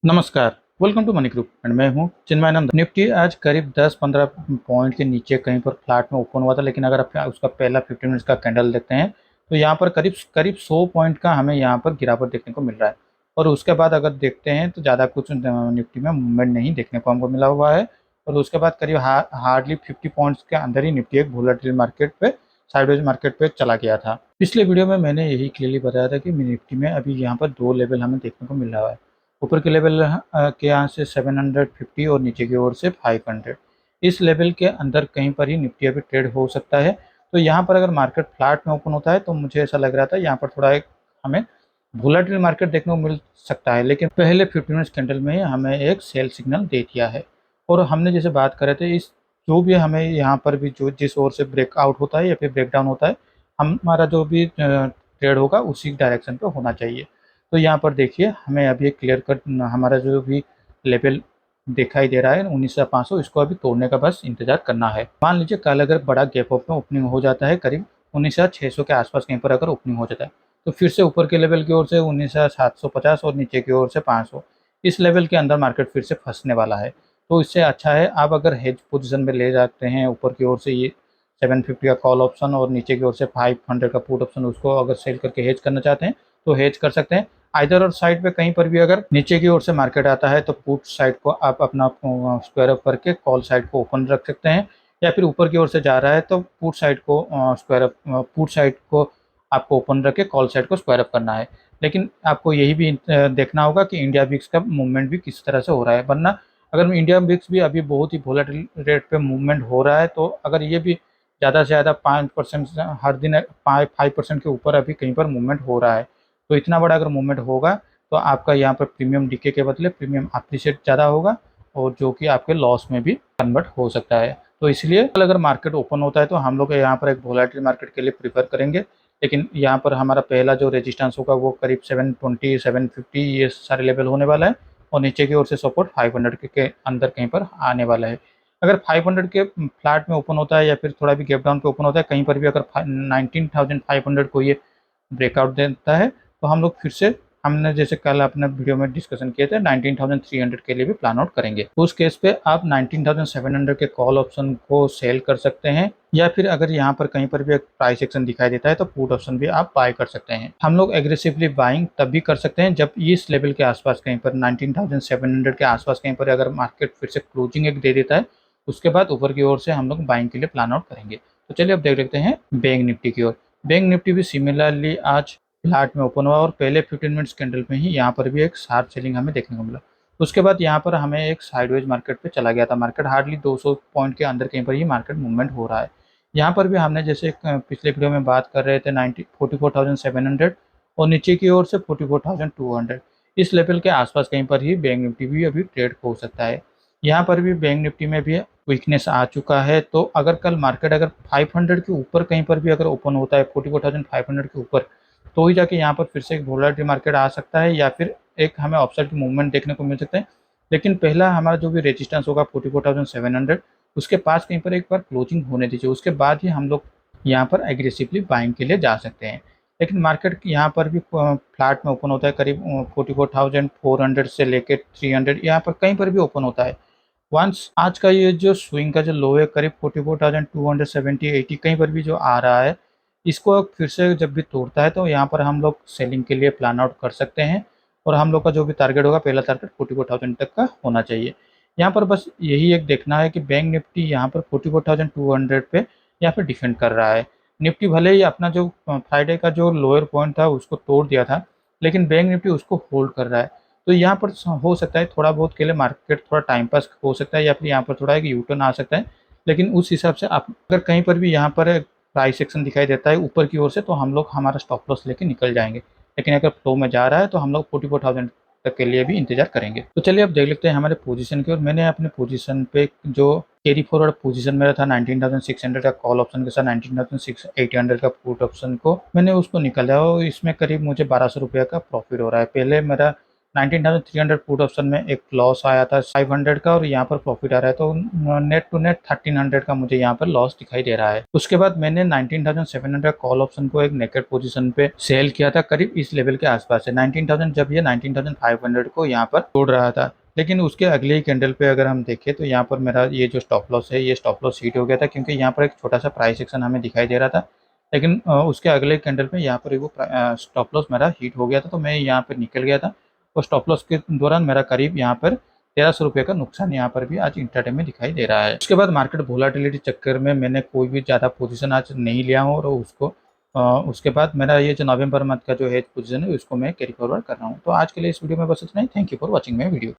नमस्कार, welcome to money group and मैं हूं चिन्मयानंद। निफ्टी आज करीब 10-15 पॉइंट के नीचे कहीं पर फ्लैट में ओपन हुआ था, लेकिन अगर आप उसका पहला 15 मिनट्स का कैंडल देखते हैं तो यहाँ पर करीब करीब 100 पॉइंट का हमें यहाँ पर गिरावट देखने को मिल रहा है। और उसके बाद अगर देखते हैं तो ज़्यादा कुछ निफ्टी में मूवमेंट नहीं देखने को हमको मिला हुआ है। और उसके बाद करीब हार्डली 50 पॉइंट्स के अंदर ही निफ्टी एक वोलेटाइल मार्केट पे साइडवेज मार्केट पे चला गया था। पिछले वीडियो में मैंने यही क्लियरली बताया था कि निफ्टी में अभी यहाँ पर 2 लेवल हमें देखने को मिल रहा है। ऊपर के लेवल के यहाँ से 750 और नीचे की ओर से 500। इस लेवल के अंदर कहीं पर ही निफ्टी अभी ट्रेड हो सकता है। तो यहाँ पर अगर मार्केट फ्लैट में ओपन होता है तो मुझे ऐसा लग रहा था यहाँ पर थोड़ा एक हमें वोलेटाइल मार्केट देखने को मिल सकता है, लेकिन पहले 15 मिनट्स कैंडल में ही हमें एक सेल सिग्नल दे दिया है। और हमने जैसे बात करे थे, इस जो भी हमें यहाँ पर भी जो जिस ओर से ब्रेकआउट होता है या फिर ब्रेकडाउन होता है, हमारा जो भी ट्रेड होगा उसी डायरेक्शन पे होना चाहिए। तो यहाँ पर देखिए हमें अभी एक क्लियर कट हमारा जो भी लेवल दिखाई दे रहा है 19,500, इसको अभी तोड़ने का बस इंतजार करना है। मान लीजिए कल अगर बड़ा गैप अप में ओपनिंग हो जाता है, करीब 19,600 के आसपास कहीं पर अगर ओपनिंग हो जाता है, तो फिर से ऊपर के लेवल की ओर से 19,750 और नीचे की ओर से 500, इस लेवल के अंदर मार्केट फिर से फंसने वाला है। तो इससे अच्छा है आप अगर हेज पोजिशन में ले जाते हैं, ऊपर की ओर से ये 750 का कॉल ऑप्शन और नीचे की ओर से 500 का पुट ऑप्शन, उसको अगर सेल करके हेज करना चाहते हैं तो हेज कर सकते हैं। आइदर और साइड पे कहीं पर भी अगर नीचे की ओर से मार्केट आता है तो पुट साइड को आप अपना स्क्वायर अप करके कॉल साइड को ओपन रख सकते हैं, या फिर ऊपर की ओर से जा रहा है तो पुट साइड को स्क्वायर अप पुट साइड को आपको ओपन रख के कॉल साइड को स्क्वायर अप करना है। लेकिन आपको यही भी देखना होगा कि इंडिया विक्स का मूवमेंट भी किस तरह से हो रहा है, वरना अगर इंडिया विक्स भी अभी बहुत ही वोलेटिल रेट पे मूवमेंट हो रहा है, तो अगर ये भी ज़्यादा से ज़्यादा 5% हर दिन 5% के ऊपर अभी कहीं पर मूवमेंट हो रहा है, तो इतना बड़ा अगर मूवमेंट होगा तो आपका यहाँ पर प्रीमियम डीके के बदले प्रीमियम अप्रिशिएट ज़्यादा होगा, और जो कि आपके लॉस में भी कन्वर्ट हो सकता है। तो इसलिए कल अगर मार्केट ओपन होता है तो हम लोग यहाँ पर एक वोलेटाइल मार्केट के लिए प्रीफर करेंगे। लेकिन यहाँ पर हमारा पहला जो रेजिस्टेंस होगा वो करीब 720 750 ये सारे लेवल होने वाला है, और नीचे की ओर से सपोर्ट 500 के अंदर कहीं पर आने वाला है। अगर 500 के फ्लैट में ओपन होता है या फिर थोड़ा भी गैप डाउन पे ओपन होता है, कहीं पर भी अगर 19,500 को ये ब्रेकआउट देता है, तो हम लोग फिर से हमने जैसे कल अपने वीडियो में डिस्कशन किए थे 19,300 के लिए भी प्लान आउट करेंगे। उस केस पे आप 19,700 के कॉल ऑप्शन को सेल कर सकते हैं, या फिर अगर यहाँ पर कहीं पर भी एक प्राइस एक्शन दिखाई देता है तो पुट ऑप्शन भी आप बाय कर सकते हैं। हम लोग एग्रेसिवली बाइंग तब भी कर सकते हैं जब इस लेवल के आसपास कहीं पर 19,700 के आसपास कहीं पर अगर मार्केट फिर से क्लोजिंग एक दे देता है, उसके बाद ऊपर की ओर से हम लोग बाइंग के लिए प्लान आउट करेंगे। तो चलिए अब देख लेते हैं बैंक निफ्टी की ओर। बैंक निफ्टी भी सिमिलरली आज फ्लैट में ओपन हुआ और पहले 15 मिनट्स कैंडल में ही यहाँ पर भी एक शार्प सेलिंग हमें देखने को मिला। उसके बाद यहाँ पर हमें एक साइडवेज मार्केट पे चला गया था। मार्केट हार्डली 200 पॉइंट के अंदर कहीं पर ही मार्केट मूवमेंट हो रहा है। यहाँ पर भी हमने जैसे पिछले वीडियो में बात कर रहे थे 44,700 और नीचे की ओर से 44,200, इस लेवल के आसपास कहीं पर ही बैंक निफ्टी भी अभी ट्रेड हो सकता है। यहाँ पर भी बैंक निफ्टी में भी वीकनेस आ चुका है, तो अगर कल मार्केट अगर 500 के ऊपर कहीं पर भी अगर ओपन होता है 44,500 के ऊपर, तो ही जाके यहाँ पर फिर से एक वोलेटाइल मार्केट आ सकता है, या फिर एक हमें अपसाइड की मूवमेंट देखने को मिल सकता है। लेकिन पहला हमारा जो भी रेजिस्टेंस होगा 44,700, उसके पास कहीं पर एक बार क्लोजिंग होने दीजिए, उसके बाद ही हम लोग यहाँ पर एग्रेसिवली बाइंग के लिए जा सकते हैं। लेकिन मार्केट यहाँ पर भी फ्लैट में ओपन होता है करीब 44,400 से लेकर 300, यहाँ पर कहीं पर भी ओपन होता है। वंस आज का ये जो स्विंग का जो लो है करीब 44,270 80 कहीं पर भी जो आ रहा है, इसको फिर से जब भी तोड़ता है तो यहाँ पर हम लोग सेलिंग के लिए प्लान आउट कर सकते हैं। और हम लोग का जो भी टारगेट होगा, पहला टारगेट 44,000 तक का होना चाहिए। यहाँ पर बस यही एक देखना है कि बैंक निफ्टी यहाँ पर 44,200 पे यहाँ पर डिफेंड कर रहा है। निफ्टी भले ही अपना जो फ्राइडे का जो लोअर पॉइंट था उसको तोड़ दिया था, लेकिन बैंक निफ्टी उसको होल्ड कर रहा है। तो यहाँ पर हो सकता है थोड़ा बहुत के लिए मार्केट थोड़ा टाइम पास हो सकता है, या फिर यहाँ पर थोड़ा एक यू टर्न आ सकता है। लेकिन उस हिसाब से आप अगर कहीं पर भी यहाँ पर प्राइस एक्शन दिखाई देता है ऊपर की ओर से, तो हम लोग हमारा स्टॉप लॉस लेके निकल जाएंगे। लेकिन अगर फ्लो में जा रहा है तो हम लोग 44,000 तक के लिए भी इंतजार करेंगे। तो चलिए अब देख लेते हैं हमारे पोजीशन की ओर। मैंने अपने पोजीशन पे जो कैरी फॉरवर्ड पोजीशन मेरा था 19,600 का कॉल ऑप्शन के साथ 19,800 का पुट ऑप्शन को मैंने उसको निकाला, और इसमें करीब मुझे 1,200 रुपये का प्रॉफिट हो रहा है। पहले मेरा 19,300 पुट ऑप्शन में एक लॉस आया था 500 का, और यहाँ पर प्रॉफिट आ रहा है, तो नेट टू नेट 1300 का मुझे यहाँ पर लॉस दिखाई दे रहा है। उसके बाद मैंने 19,700 कॉल ऑप्शन को एक नेकेड पोजीशन पे सेल किया था, करीब इस लेवल के आसपास है 19,000, जब ये 19,500 को यहाँ पर तोड़ रहा था। लेकिन उसके अगले ही कैंडल पे अगर हम देखें तो यहाँ पर मेरा ये जो स्टॉप लॉस है, ये स्टॉप लॉस हिट हो गया था, क्योंकि यहाँ पर एक छोटा सा प्राइस एक्शन हमें दिखाई दे रहा था। लेकिन उसके अगले कैंडल पे यहाँ पर वो स्टॉप लॉस मेरा हिट हो गया था, तो मैं यहाँ पर निकल गया था। और स्टॉप लॉस के दौरान मेरा करीब यहाँ पर 1300 रुपये का नुकसान यहाँ पर भी आज इंट्राडे में दिखाई दे रहा है। उसके बाद मार्केट वोलाटिलिटी चक्कर में मैंने कोई भी ज़्यादा पोजीशन आज नहीं लिया हूँ, और उसको उसके बाद मेरा ये जो नवंबर मंथ का जो हेज पोजीशन है उसको मैं कैरी फॉरवर्ड कर रहा हूँ। तो आज के लिए इस वीडियो में बस इतना ही। Thank you for watching my video.